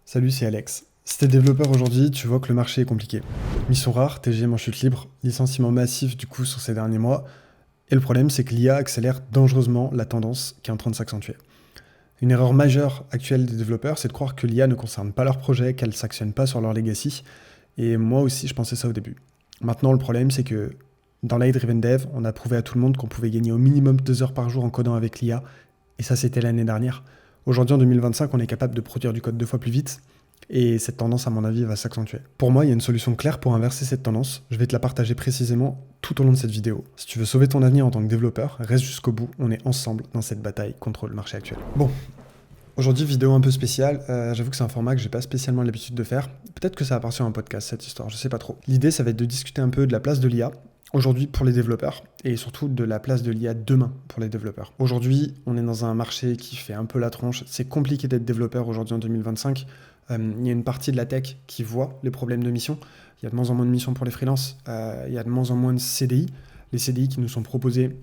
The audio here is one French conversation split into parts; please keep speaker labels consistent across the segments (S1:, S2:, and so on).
S1: Salut, c'est Alex. Si t'es développeur aujourd'hui, tu vois que le marché est compliqué. Mission rare, TGM en chute libre, licenciement massif du coup sur ces derniers mois. Et le problème, c'est que l'IA accélère dangereusement la tendance qui est en train de s'accentuer. Une erreur majeure actuelle des développeurs, c'est de croire que l'IA ne concerne pas leur projet, qu'elle ne s'actionne pas sur leur legacy. Et moi aussi, je pensais ça au début. Maintenant, le problème, c'est que dans l'AI-Driven Dev, on a prouvé à tout le monde qu'on pouvait gagner au minimum 2 heures par jour en codant avec l'IA. Et ça, c'était l'année dernière. Aujourd'hui, en 2025, on est capable de produire du code 2 fois plus vite. Et cette tendance, à mon avis, va s'accentuer. Pour moi, il y a une solution claire pour inverser cette tendance. Je vais te la partager précisément tout au long de cette vidéo. Si tu veux sauver ton avenir en tant que développeur, reste jusqu'au bout. On est ensemble dans cette bataille contre le marché actuel. Bon, aujourd'hui, vidéo un peu spéciale. J'avoue que c'est un format que j'ai pas spécialement l'habitude de faire. Peut-être que ça appartient à un podcast, cette histoire, je sais pas trop. L'idée, ça va être de discuter un peu de la place de l'IA aujourd'hui pour les développeurs et surtout de la place de l'IA demain pour les développeurs. Aujourd'hui, on est dans un marché qui fait un peu la tronche. C'est compliqué d'être développeur aujourd'hui en 2025. Il y a une partie de la tech qui voit les problèmes de mission. Il y a de moins en moins de missions pour les freelances. Il y a de moins en moins de CDI. Les CDI qui nous sont proposés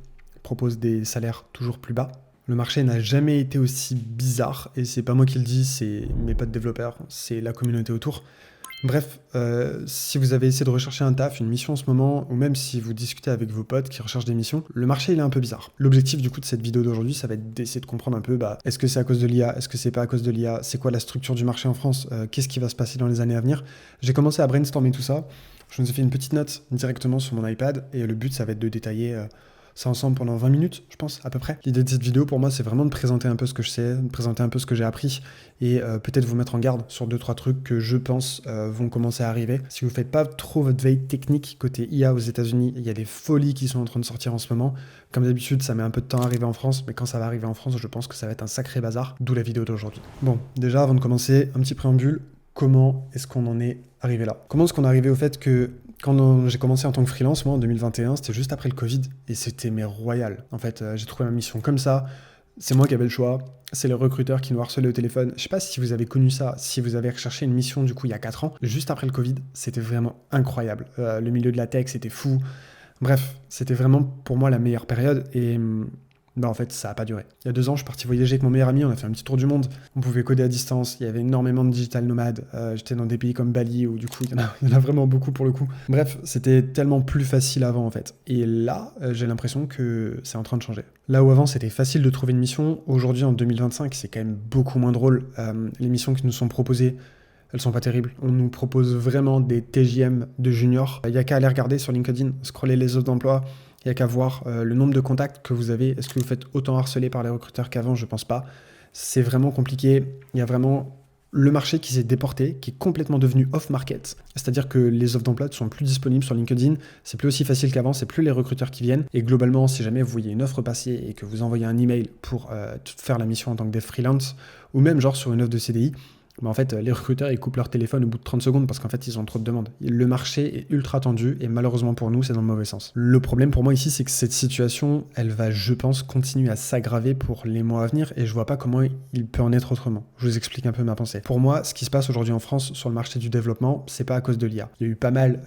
S1: proposent des salaires toujours plus bas. Le marché n'a jamais été aussi bizarre, et c'est pas moi qui le dis, c'est mes potes développeurs, c'est la communauté autour. Bref, si vous avez essayé de rechercher un taf, une mission en ce moment, ou même si vous discutez avec vos potes qui recherchent des missions, le marché il est un peu bizarre. L'objectif du coup de cette vidéo d'aujourd'hui, ça va être d'essayer de comprendre un peu, est-ce que c'est à cause de l'IA, est-ce que c'est pas à cause de l'IA, c'est quoi la structure du marché en France, qu'est-ce qui va se passer dans les années à venir. J'ai commencé à brainstormer tout ça, je vous ai fait une petite note directement sur mon iPad, et le but ça va être de détailler ça ensemble pendant 20 minutes, je pense, à peu près. L'idée de cette vidéo, pour moi, c'est vraiment de présenter un peu ce que je sais, de présenter un peu ce que j'ai appris et peut-être vous mettre en garde sur 2-3 trucs que je pense vont commencer à arriver. Si vous ne faites pas trop votre veille technique côté IA aux États-Unis, il y a des folies qui sont en train de sortir en ce moment. Comme d'habitude, ça met un peu de temps à arriver en France, mais quand ça va arriver en France, je pense que ça va être un sacré bazar, d'où la vidéo d'aujourd'hui. Bon, déjà, avant de commencer, un petit préambule. Comment est-ce qu'on en est arrivé là? Comment est-ce qu'on est arrivé au fait que quand j'ai commencé en tant que freelance, moi en 2021, c'était juste après le Covid et c'était royal. En fait, j'ai trouvé ma mission comme ça. C'est moi qui avais le choix. C'est les recruteurs qui nous harcelaient au téléphone. Je sais pas si vous avez connu ça, si vous avez recherché une mission du coup il y a 4 ans, juste après le Covid, c'était vraiment incroyable. Le milieu de la tech, c'était fou. Bref, c'était vraiment pour moi la meilleure période et en fait, ça n'a pas duré. Il y a 2 ans, je suis parti voyager avec mon meilleur ami, on a fait un petit tour du monde. On pouvait coder à distance, il y avait énormément de digital nomades. J'étais dans des pays comme Bali, où du coup, il y en a vraiment beaucoup pour le coup. Bref, c'était tellement plus facile avant en fait. Et là, j'ai l'impression que c'est en train de changer. Là où avant, c'était facile de trouver une mission, aujourd'hui, en 2025, c'est quand même beaucoup moins drôle. Les missions qui nous sont proposées, elles sont pas terribles. On nous propose vraiment des TJM de juniors. Il n'y a qu'à aller regarder sur LinkedIn, scroller les offres d'emploi. Il n'y a qu'à voir le nombre de contacts que vous avez. Est-ce que vous faites autant harceler par les recruteurs qu'avant? Je pense pas. C'est vraiment compliqué. Il y a vraiment le marché qui s'est déporté, qui est complètement devenu off-market. C'est-à-dire que les offres d'emploi ne sont plus disponibles sur LinkedIn. C'est plus aussi facile qu'avant. C'est plus les recruteurs qui viennent. Et globalement, si jamais vous voyez une offre passer et que vous envoyez un email pour faire la mission en tant que dev freelance, ou même genre sur une offre de CDI, en fait, les recruteurs, ils coupent leur téléphone au bout de 30 secondes parce qu'en fait, ils ont trop de demandes. Le marché est ultra tendu et malheureusement pour nous, c'est dans le mauvais sens. Le problème pour moi ici, c'est que cette situation, elle va, je pense, continuer à s'aggraver pour les mois à venir et je vois pas comment il peut en être autrement. Je vous explique un peu ma pensée. Pour moi, ce qui se passe aujourd'hui en France sur le marché du développement, c'est pas à cause de l'IA. Il y a eu pas mal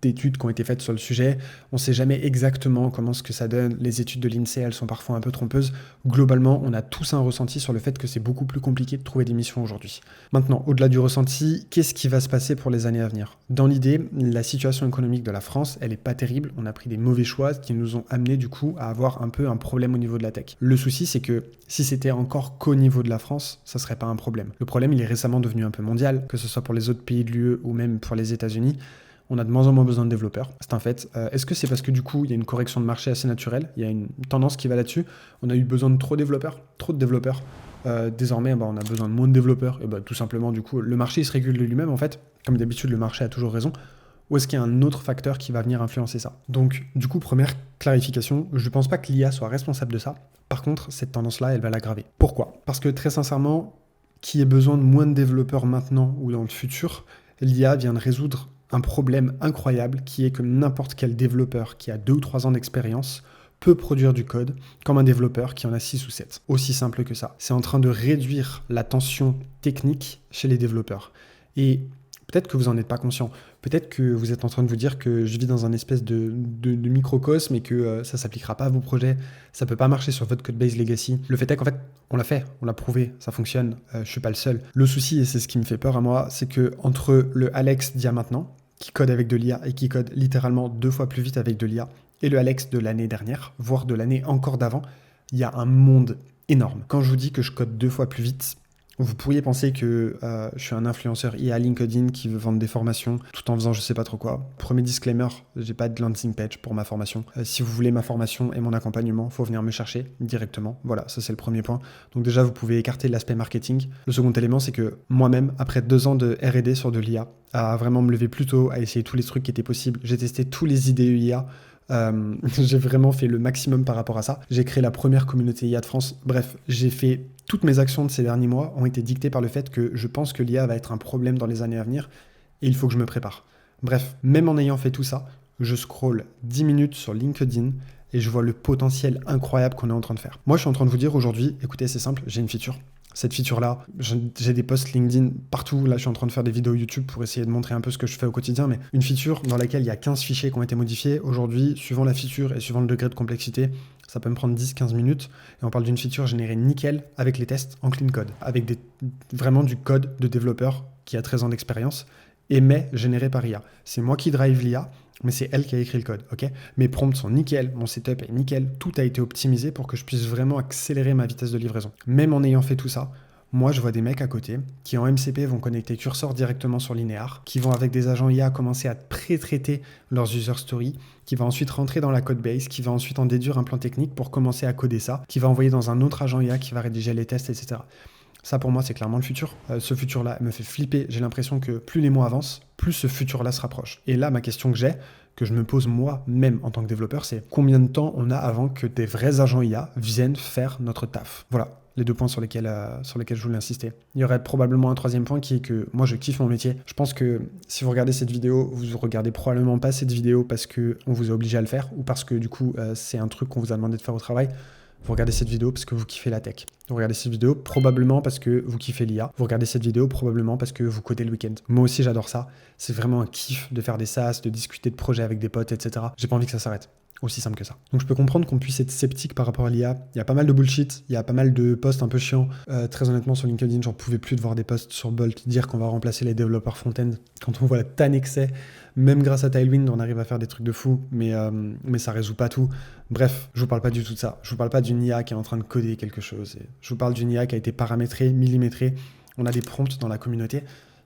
S1: d'études qui ont été faites sur le sujet. On sait jamais exactement comment ce que ça donne. Les études de l'INSEE, elles sont parfois un peu trompeuses. Globalement, on a tous un ressenti sur le fait que c'est beaucoup plus compliqué de trouver des missions aujourd'hui. Maintenant, au-delà du ressenti, qu'est-ce qui va se passer pour les années à venir? Dans l'idée, la situation économique de la France, elle est pas terrible. On a pris des mauvais choix qui nous ont amené du coup à avoir un peu un problème au niveau de la tech. Le souci, c'est que si c'était encore qu'au niveau de la France, ça serait pas un problème. Le problème, il est récemment devenu un peu mondial, que ce soit pour les autres pays de l'UE ou même pour les États-Unis. On a de moins en moins besoin de développeurs, c'est un fait. Est-ce que c'est parce que du coup, il y a une correction de marché assez naturelle? Il y a une tendance qui va là-dessus. On a eu besoin de trop de développeurs. Désormais, on a besoin de moins de développeurs. Et tout simplement, du coup, le marché il se régule de lui-même, en fait. Comme d'habitude, le marché a toujours raison. Ou est-ce qu'il y a un autre facteur qui va venir influencer ça? Donc, du coup, première clarification, je ne pense pas que l'IA soit responsable de ça. Par contre, cette tendance-là, elle va l'aggraver. Pourquoi? Parce que très sincèrement, qu'il y ait besoin de moins de développeurs maintenant ou dans le futur, l'IA vient de résoudre un problème incroyable qui est que n'importe quel développeur qui a 2 ou 3 ans d'expérience peut produire du code comme un développeur qui en a 6 ou 7. Aussi simple que ça. C'est en train de réduire la tension technique chez les développeurs. Et Peut-être que vous n'en êtes pas conscient. Peut-être que vous êtes en train de vous dire que je vis dans un espèce de microcosme et que ça ne s'appliquera pas à vos projets. Ça ne peut pas marcher sur votre codebase legacy. Le fait est qu'en fait, on l'a fait, on l'a prouvé, ça fonctionne. Je ne suis pas le seul. Le souci, et c'est ce qui me fait peur à moi, c'est que entre le Alex d'il y a maintenant, qui code avec de l'IA et qui code littéralement 2 fois plus vite avec de l'IA, et le Alex de l'année dernière, voire de l'année encore d'avant, il y a un monde énorme. Quand je vous dis que je code 2 fois plus vite, vous pourriez penser que je suis un influenceur IA LinkedIn qui veut vendre des formations tout en faisant je sais pas trop quoi. Premier disclaimer, j'ai pas de landing page pour ma formation. Si vous voulez ma formation et mon accompagnement, faut venir me chercher directement. Voilà, ça c'est le premier point. Donc déjà, vous pouvez écarter l'aspect marketing. Le second élément, c'est que moi-même, après 2 ans de R&D sur de l'IA, à vraiment me lever plus tôt, à essayer tous les trucs qui étaient possibles, j'ai testé tous les IDE IA. J'ai vraiment fait le maximum par rapport à ça. J'ai créé la première communauté IA de France. Bref, j'ai fait toutes mes actions de ces derniers mois ont été dictées par le fait que je pense que l'IA va être un problème dans les années à venir et il faut que je me prépare. Bref, même en ayant fait tout ça, je scrolle 10 minutes sur LinkedIn et je vois le potentiel incroyable qu'on est en train de faire. Moi, je suis en train de vous dire aujourd'hui, écoutez, c'est simple, j'ai une feature. Cette feature-là, j'ai des posts LinkedIn partout. Là, je suis en train de faire des vidéos YouTube pour essayer de montrer un peu ce que je fais au quotidien. Mais une feature dans laquelle il y a 15 fichiers qui ont été modifiés. Aujourd'hui, suivant la feature et suivant le degré de complexité, ça peut me prendre 10-15 minutes. Et on parle d'une feature générée nickel avec les tests en clean code. Avec vraiment du code de développeur qui a 13 ans d'expérience mais généré par IA. C'est moi qui drive l'IA, mais c'est elle qui a écrit le code, ok ? Mes prompts sont nickel, mon setup est nickel, tout a été optimisé pour que je puisse vraiment accélérer ma vitesse de livraison. Même en ayant fait tout ça, moi je vois des mecs à côté qui en MCP vont connecter Cursor directement sur Linear, qui vont avec des agents IA commencer à pré-traiter leurs user stories, qui va ensuite rentrer dans la codebase, qui va ensuite en déduire un plan technique pour commencer à coder ça, qui va envoyer dans un autre agent IA qui va rédiger les tests, etc. Ça, pour moi, c'est clairement le futur. Ce futur-là me fait flipper. J'ai l'impression que plus les mois avancent, plus ce futur-là se rapproche. Et là, ma question que je me pose moi-même en tant que développeur, c'est combien de temps on a avant que des vrais agents IA viennent faire notre taf ? Voilà, les 2 points sur lesquels je voulais insister. Il y aurait probablement un 3e point qui est que moi, je kiffe mon métier. Je pense que si vous regardez cette vidéo, vous regardez probablement pas cette vidéo parce qu'on vous a obligé à le faire ou parce que du coup, c'est un truc qu'on vous a demandé de faire au travail. Vous regardez cette vidéo parce que vous kiffez la tech. Vous regardez cette vidéo probablement parce que vous kiffez l'IA. Vous regardez cette vidéo probablement parce que vous codez le week-end. Moi aussi, j'adore ça. C'est vraiment un kiff de faire des SaaS, de discuter de projets avec des potes, etc. J'ai pas envie que ça s'arrête. Aussi simple que ça. Donc je peux comprendre qu'on puisse être sceptique par rapport à l'IA. Il y a pas mal de bullshit, il y a pas mal de posts un peu chiants. Très honnêtement, sur LinkedIn, j'en pouvais plus de voir des posts sur Bolt dire qu'on va remplacer les développeurs front-end. Quand on voit la tanne que c'est, même grâce à Tailwind, on arrive à faire des trucs de fou, mais ça résout pas tout. Bref, je vous parle pas du tout de ça. Je vous parle pas d'une IA qui est en train de coder quelque chose. Je vous parle d'une IA qui a été paramétrée, millimétrée. On a des prompts dans la communauté.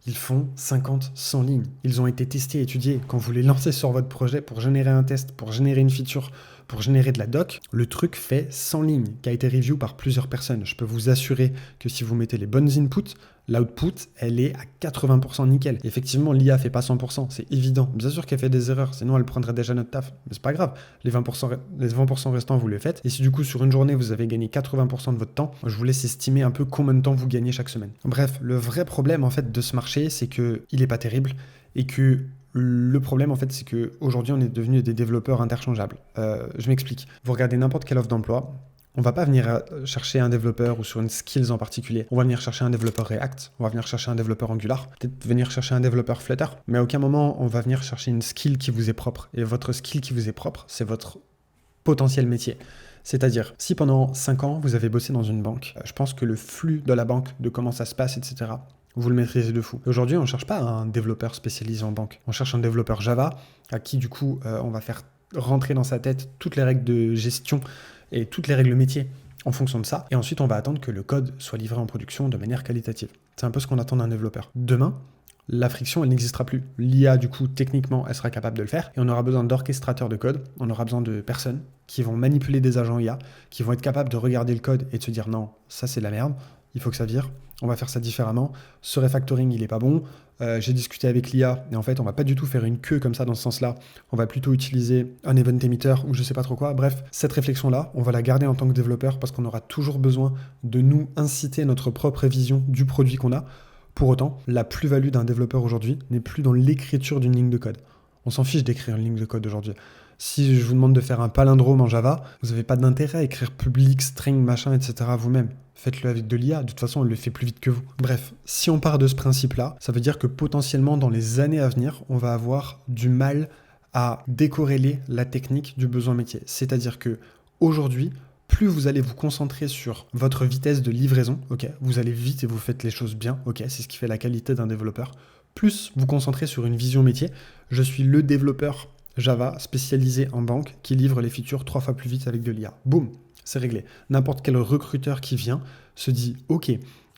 S1: Ils font 50, 100 lignes. Ils ont été testés, étudiés. Quand vous les lancez sur votre projet pour générer un test, pour générer une feature, pour générer de la doc, le truc fait 100 lignes, qui a été review par plusieurs personnes. Je peux vous assurer que si vous mettez les bonnes inputs, l'output, elle est à 80% nickel. Effectivement, l'IA fait pas 100%, c'est évident. Bien sûr qu'elle fait des erreurs, sinon elle prendrait déjà notre taf. Mais c'est pas grave, les 20% restants, vous les faites. Et si du coup, sur une journée, vous avez gagné 80% de votre temps, je vous laisse estimer un peu combien de temps vous gagnez chaque semaine. Bref, le vrai problème, en fait, de ce marché, c'est qu'il est pas terrible et que le problème, en fait, c'est qu'aujourd'hui, on est devenus des développeurs interchangeables. Je m'explique. Vous regardez n'importe quelle offre d'emploi, on va pas venir chercher un développeur ou sur une skills en particulier. On va venir chercher un développeur React, on va venir chercher un développeur Angular, peut-être venir chercher un développeur Flutter, mais à aucun moment on va venir chercher une skill qui vous est propre. Et votre skill qui vous est propre, c'est votre potentiel métier. C'est-à-dire, si pendant 5 ans, vous avez bossé dans une banque, je pense que le flux de la banque, de comment ça se passe, etc., vous le maîtrisez de fou. Aujourd'hui, on ne cherche pas un développeur spécialisé en banque. On cherche un développeur Java à qui, du coup, on va faire rentrer dans sa tête toutes les règles de gestion et toutes les règles métiers en fonction de ça. Et ensuite, on va attendre que le code soit livré en production de manière qualitative. C'est un peu ce qu'on attend d'un développeur. Demain, la friction, elle n'existera plus. L'IA, du coup, techniquement, elle sera capable de le faire. Et on aura besoin d'orchestrateurs de code. On aura besoin de personnes qui vont manipuler des agents IA, qui vont être capables de regarder le code et de se dire non, ça c'est de la merde, il faut que ça vire. On va faire ça différemment. Ce refactoring, il est pas bon. J'ai discuté avec l'IA et en fait, on va pas du tout faire une queue comme ça dans ce sens-là. On va plutôt utiliser un event emitter ou je sais pas trop quoi. Bref, cette réflexion-là, on va la garder en tant que développeur parce qu'on aura toujours besoin de nous inciter notre propre vision du produit qu'on a. Pour autant, la plus-value d'un développeur aujourd'hui n'est plus dans l'écriture d'une ligne de code. On s'en fiche d'écrire une ligne de code aujourd'hui. Si je vous demande de faire un palindrome en Java, vous n'avez pas d'intérêt à écrire public, string, machin, etc. vous-même. Faites-le avec de l'IA, de toute façon, elle le fait plus vite que vous. Bref, si on part de ce principe-là, ça veut dire que potentiellement, dans les années à venir, on va avoir du mal à décorréler la technique du besoin métier. C'est-à-dire que aujourd'hui, plus vous allez vous concentrer sur votre vitesse de livraison, ok, vous allez vite et vous faites les choses bien, ok, c'est ce qui fait la qualité d'un développeur, plus vous concentrez sur une vision métier. Je suis le développeur Java spécialisé en banque qui livre les features 3 fois plus vite avec de l'IA. Boum, c'est réglé. N'importe quel recruteur qui vient se dit « Ok,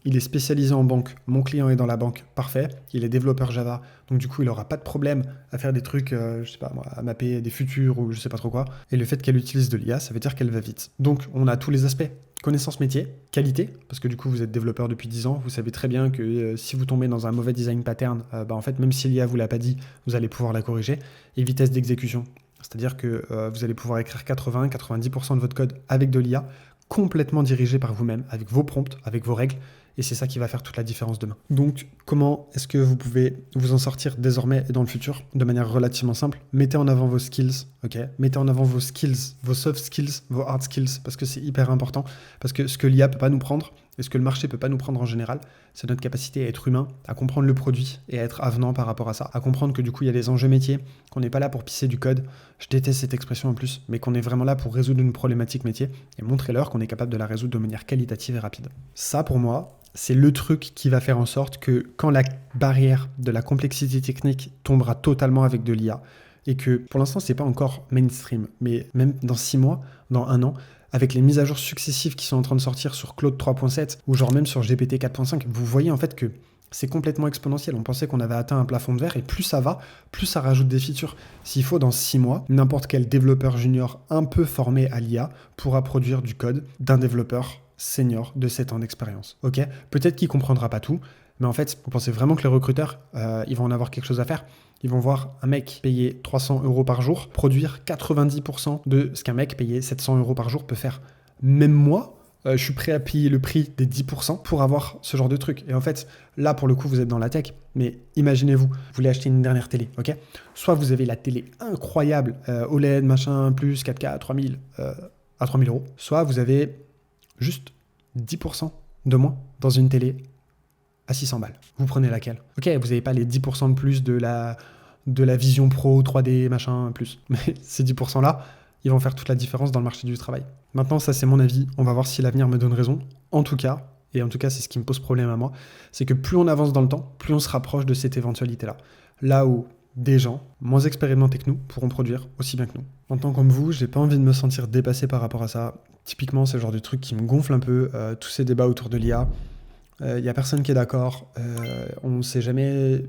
S1: il est spécialisé en banque, mon client est dans la banque, parfait, il est développeur Java, donc du coup il n'aura pas de problème à faire des trucs, je sais pas moi, à mapper des futurs ou je sais pas trop quoi. Et le fait qu'elle utilise de l'IA, ça veut dire qu'elle va vite. Donc on a tous les aspects. Connaissance métier, qualité, parce que du coup vous êtes développeur depuis 10 ans, vous savez très bien que si vous tombez dans un mauvais design pattern, en fait même si l'IA vous l'a pas dit, vous allez pouvoir la corriger. Et vitesse d'exécution, c'est-à-dire que vous allez pouvoir écrire 80-90% de votre code avec de l'IA, complètement dirigé par vous-même, avec vos prompts, avec vos règles, et c'est ça qui va faire toute la différence demain. Donc, comment est-ce que vous pouvez vous en sortir désormais et dans le futur de manière relativement simple? Mettez en avant vos skills, ok? Mettez en avant vos skills, vos soft skills, vos hard skills, parce que c'est hyper important, parce que ce que l'IA peut pas nous prendre, et ce que le marché peut pas nous prendre en général, c'est notre capacité à être humain, à comprendre le produit et à être avenant par rapport à ça, à comprendre que du coup, il y a des enjeux métiers, qu'on n'est pas là pour pisser du code, je déteste cette expression en plus, mais qu'on est vraiment là pour résoudre une problématique métier et montrer-leur qu'on est capable de la résoudre de manière qualitative et rapide. Ça, pour moi, c'est le truc qui va faire en sorte que quand la barrière de la complexité technique tombera totalement avec de l'IA, et que pour l'instant, c'est pas encore mainstream, mais même dans 6 mois, dans 1 an, avec les mises à jour successives qui sont en train de sortir sur Claude 3.7 ou genre même sur GPT 4.5, vous voyez en fait que c'est complètement exponentiel. On pensait qu'on avait atteint un plafond de verre et plus ça va, plus ça rajoute des features. S'il faut, dans 6 mois, n'importe quel développeur junior un peu formé à l'IA pourra produire du code d'un développeur senior de 7 ans d'expérience. Ok, peut-être qu'il comprendra pas tout, mais en fait, vous pensez vraiment que les recruteurs, ils vont en avoir quelque chose à faire? Ils vont voir un mec payer 300 € par jour produire 90% de ce qu'un mec payé 700 € par jour peut faire. Même moi, je suis prêt à payer le prix des 10% pour avoir ce genre de truc. Et en fait, là, pour le coup, vous êtes dans la tech, mais imaginez-vous, vous voulez acheter une dernière télé, ok? Soit vous avez la télé incroyable, OLED, machin, plus 4K, 3000, à 3000 €, soit vous avez juste 10% de moins dans une télé à 600 balles. Vous prenez laquelle? Ok, vous n'avez pas les 10% de plus de la Vision Pro 3D machin plus. Mais ces 10%-là, ils vont faire toute la différence dans le marché du travail. Maintenant, ça c'est mon avis. On va voir si l'avenir me donne raison. En tout cas, c'est ce qui me pose problème à moi, c'est que plus on avance dans le temps, plus on se rapproche de cette éventualité-là. Là où des gens moins expérimentés que nous pourront produire aussi bien que nous. En tant comme vous, j'ai pas envie de me sentir dépassé par rapport à ça. Typiquement, c'est le genre de truc qui me gonfle un peu, tous ces débats autour de l'IA. Il n'y a personne qui est d'accord, on ne sait jamais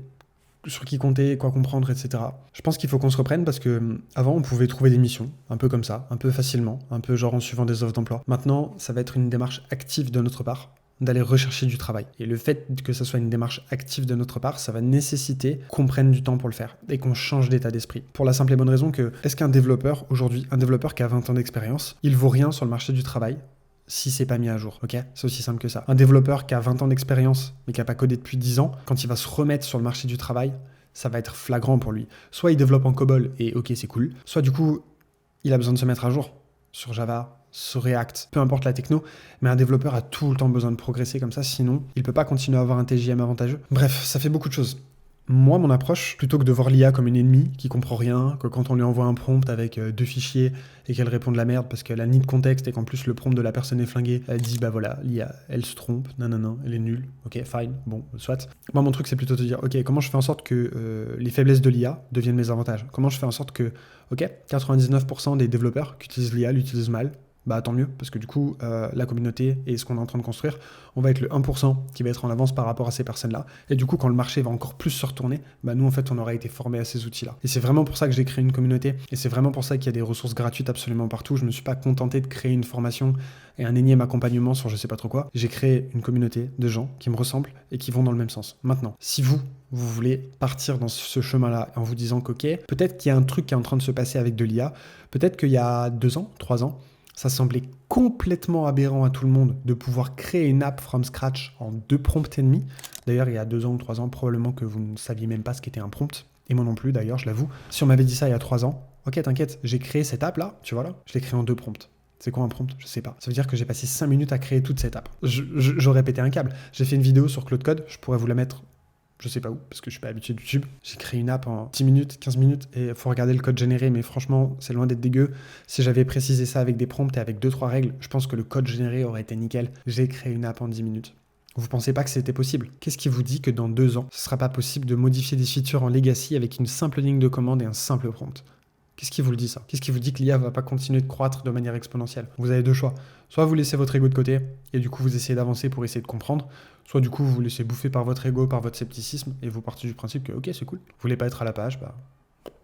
S1: sur qui compter, quoi comprendre, etc. Je pense qu'il faut qu'on se reprenne parce que avant on pouvait trouver des missions, un peu comme ça, un peu facilement, un peu genre en suivant des offres d'emploi. Maintenant, ça va être une démarche active de notre part d'aller rechercher du travail. Et le fait que ça soit une démarche active de notre part, ça va nécessiter qu'on prenne du temps pour le faire et qu'on change d'état d'esprit. Pour la simple et bonne raison que, est-ce qu'un développeur, aujourd'hui, un développeur qui a 20 ans d'expérience, il vaut rien sur le marché du travail si c'est pas mis à jour, ok? C'est aussi simple que ça. Un développeur qui a 20 ans d'expérience, mais qui n'a pas codé depuis 10 ans, quand il va se remettre sur le marché du travail, ça va être flagrant pour lui. Soit il développe en COBOL, et ok, c'est cool. Soit du coup, il a besoin de se mettre à jour sur Java, sur React, peu importe la techno, mais un développeur a tout le temps besoin de progresser comme ça, sinon il peut pas continuer à avoir un TJM avantageux. Bref, ça fait beaucoup de choses. Moi, mon approche, plutôt que de voir l'IA comme une ennemie qui comprend rien, que quand on lui envoie un prompt avec 2 fichiers et qu'elle répond de la merde parce qu'elle a ni de contexte et qu'en plus le prompt de la personne est flingué, elle dit bah voilà, l'IA, elle se trompe, non, elle est nulle, ok, fine, bon, soit. Moi, mon truc, c'est plutôt de dire, ok, comment je fais en sorte que les faiblesses de l'IA deviennent mes avantages? Comment je fais en sorte que, ok, 99% des développeurs qui utilisent l'IA l'utilisent mal? Bah tant mieux, parce que du coup, la communauté et ce qu'on est en train de construire, on va être le 1% qui va être en avance par rapport à ces personnes-là. Et du coup, quand le marché va encore plus se retourner, bah nous, en fait, on aura été formés à ces outils-là. Et c'est vraiment pour ça que j'ai créé une communauté. Et c'est vraiment pour ça qu'il y a des ressources gratuites absolument partout. Je ne me suis pas contenté de créer une formation et un énième accompagnement sur je sais pas trop quoi. J'ai créé une communauté de gens qui me ressemblent et qui vont dans le même sens. Maintenant, si vous voulez partir dans ce chemin-là en vous disant qu'ok, peut-être qu'il y a un truc qui est en train de se passer avec de l'IA, peut-être qu'il y a 2 ans, 3 ans, ça semblait complètement aberrant à tout le monde de pouvoir créer une app from scratch en 2 prompts et demi. D'ailleurs, il y a 2 ans ou 3 ans, probablement que vous ne saviez même pas ce qu'était un prompt. Et moi non plus d'ailleurs, je l'avoue. Si on m'avait dit ça il y a 3 ans, ok t'inquiète, j'ai créé cette app là, tu vois là, je l'ai créée en 2 prompts. C'est quoi un prompt? Je sais pas. Ça veut dire que j'ai passé 5 minutes à créer toute cette app. J'aurais pété un câble. J'ai fait une vidéo sur Claude Code, je pourrais vous la mettre, je sais pas où, parce que je suis pas habitué de YouTube. J'ai créé une app en 10 minutes, 15 minutes, et il faut regarder le code généré, mais franchement, c'est loin d'être dégueu. Si j'avais précisé ça avec des prompts et avec 2-3 règles, je pense que le code généré aurait été nickel. J'ai créé une app en 10 minutes. Vous pensez pas que c'était possible? Qu'est-ce qui vous dit que dans 2 ans, ce sera pas possible de modifier des features en legacy avec une simple ligne de commande et un simple prompt? Qu'est-ce qui vous le dit ça? Qu'est-ce qui vous dit que l'IA va pas continuer de croître de manière exponentielle? Vous avez 2 choix. Soit vous laissez votre ego de côté et du coup vous essayez d'avancer pour essayer de comprendre, soit du coup vous vous laissez bouffer par votre ego, par votre scepticisme et vous partez du principe que ok c'est cool, vous voulez pas être à la page, bah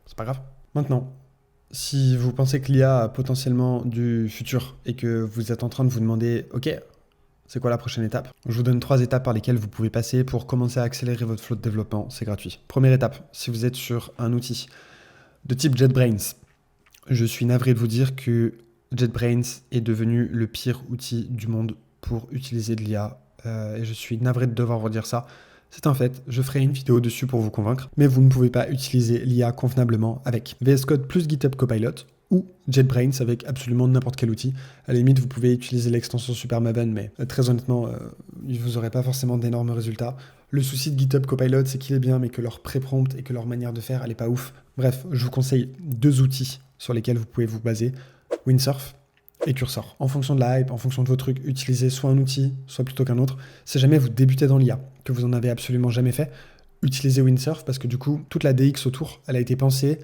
S1: c'est pas grave. Maintenant, si vous pensez que l'IA a potentiellement du futur et que vous êtes en train de vous demander ok, c'est quoi la prochaine étape? Je vous donne 3 étapes par lesquelles vous pouvez passer pour commencer à accélérer votre flow de développement, c'est gratuit. Première étape, si vous êtes sur un outil de type JetBrains, je suis navré de vous dire que JetBrains est devenu le pire outil du monde pour utiliser de l'IA. Et je suis navré de devoir vous dire ça. C'est un fait, je ferai une vidéo dessus pour vous convaincre, mais vous ne pouvez pas utiliser l'IA convenablement avec VS Code plus GitHub Copilot ou JetBrains avec absolument n'importe quel outil. À la limite, vous pouvez utiliser l'extension Supermaven, mais très honnêtement, vous n'aurez pas forcément d'énormes résultats. Le souci de GitHub Copilot, c'est qu'il est bien, mais que leur pré-prompt et que leur manière de faire, elle est pas ouf. Bref, je vous conseille 2 outils sur lesquels vous pouvez vous baser, Windsurf et Cursor. En fonction de la hype, en fonction de vos trucs, utilisez soit un outil, soit plutôt qu'un autre. Si jamais vous débutez dans l'IA, que vous en avez absolument jamais fait, utilisez Windsurf parce que du coup, toute la DX autour, elle a été pensée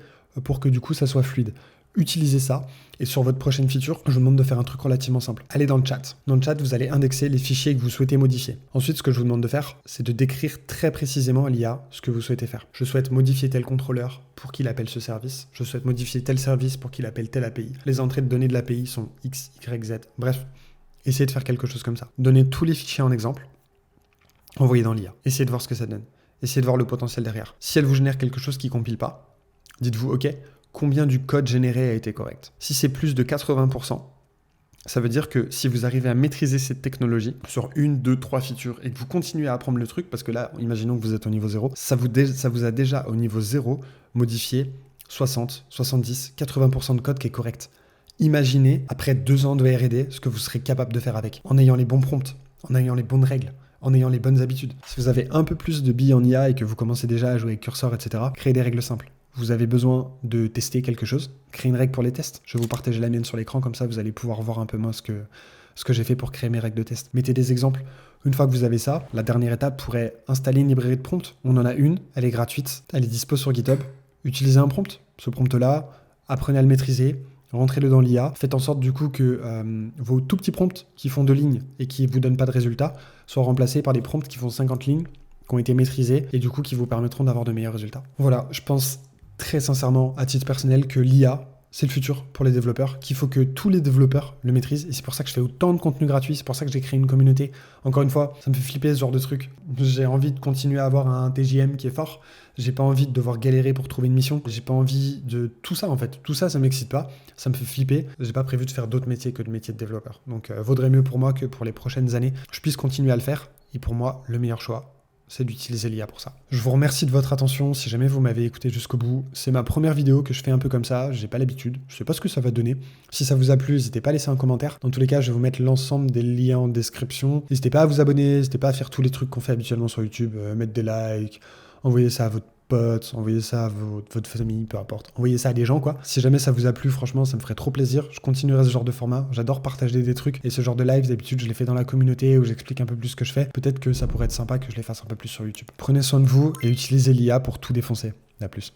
S1: pour que du coup, ça soit fluide. Utilisez ça et sur votre prochaine feature, je vous demande de faire un truc relativement simple. Allez dans le chat. Dans le chat, vous allez indexer les fichiers que vous souhaitez modifier. Ensuite, ce que je vous demande de faire, c'est de décrire très précisément à l'IA ce que vous souhaitez faire. Je souhaite modifier tel contrôleur pour qu'il appelle ce service. Je souhaite modifier tel service pour qu'il appelle telle API. Les entrées de données de l'API sont X, Y, Z. Bref, essayez de faire quelque chose comme ça. Donnez tous les fichiers en exemple. Envoyez dans l'IA. Essayez de voir ce que ça donne. Essayez de voir le potentiel derrière. Si elle vous génère quelque chose qui ne compile pas, dites-vous, ok, combien du code généré a été correct. Si c'est plus de 80%, ça veut dire que si vous arrivez à maîtriser cette technologie sur 1, 2, 3 features et que vous continuez à apprendre le truc, parce que là, imaginons que vous êtes au niveau 0, ça vous a déjà au niveau 0 modifié 60, 70, 80% de code qui est correct. Imaginez, après 2 ans de R&D, ce que vous serez capable de faire avec, en ayant les bons prompts, en ayant les bonnes règles, en ayant les bonnes habitudes. Si vous avez un peu plus de billes en IA et que vous commencez déjà à jouer avec Cursor, etc., créez des règles simples. Vous avez besoin de tester quelque chose, créez une règle pour les tests. Je vais vous partager la mienne sur l'écran, comme ça vous allez pouvoir voir un peu moins ce que j'ai fait pour créer mes règles de test. Mettez des exemples. Une fois que vous avez ça, la dernière étape pourrait installer une librairie de prompts. On en a une, elle est gratuite, elle est dispo sur GitHub. Utilisez un prompt. Ce prompt-là, apprenez à le maîtriser, rentrez-le dans l'IA. Faites en sorte du coup que vos tout petits prompts qui font 2 lignes et qui ne vous donnent pas de résultats soient remplacés par des prompts qui font 50 lignes, qui ont été maîtrisés et du coup qui vous permettront d'avoir de meilleurs résultats. Voilà, je pense très sincèrement, à titre personnel, que l'IA, c'est le futur pour les développeurs, qu'il faut que tous les développeurs le maîtrisent, et c'est pour ça que je fais autant de contenu gratuit, c'est pour ça que j'ai créé une communauté. Encore une fois, ça me fait flipper ce genre de truc. J'ai envie de continuer à avoir un TJM qui est fort, j'ai pas envie de devoir galérer pour trouver une mission, j'ai pas envie de tout ça en fait. Tout ça, ça m'excite pas, ça me fait flipper, j'ai pas prévu de faire d'autres métiers que le métier de développeur. Donc vaudrait mieux pour moi que pour les prochaines années, je puisse continuer à le faire, et pour moi, le meilleur choix, c'est d'utiliser l'IA pour ça. Je vous remercie de votre attention, si jamais vous m'avez écouté jusqu'au bout. C'est ma première vidéo que je fais un peu comme ça, j'ai pas l'habitude, je sais pas ce que ça va donner. Si ça vous a plu, n'hésitez pas à laisser un commentaire. Dans tous les cas, je vais vous mettre l'ensemble des liens en description. N'hésitez pas à vous abonner, n'hésitez pas à faire tous les trucs qu'on fait habituellement sur YouTube, mettre des likes, envoyer ça à votre pote, envoyez ça à votre famille, peu importe. Envoyez ça à des gens, quoi. Si jamais ça vous a plu, franchement, ça me ferait trop plaisir. Je continuerai ce genre de format. J'adore partager des trucs. Et ce genre de live, d'habitude, je les fais dans la communauté où j'explique un peu plus ce que je fais. Peut-être que ça pourrait être sympa que je les fasse un peu plus sur YouTube. Prenez soin de vous et utilisez l'IA pour tout défoncer. À plus.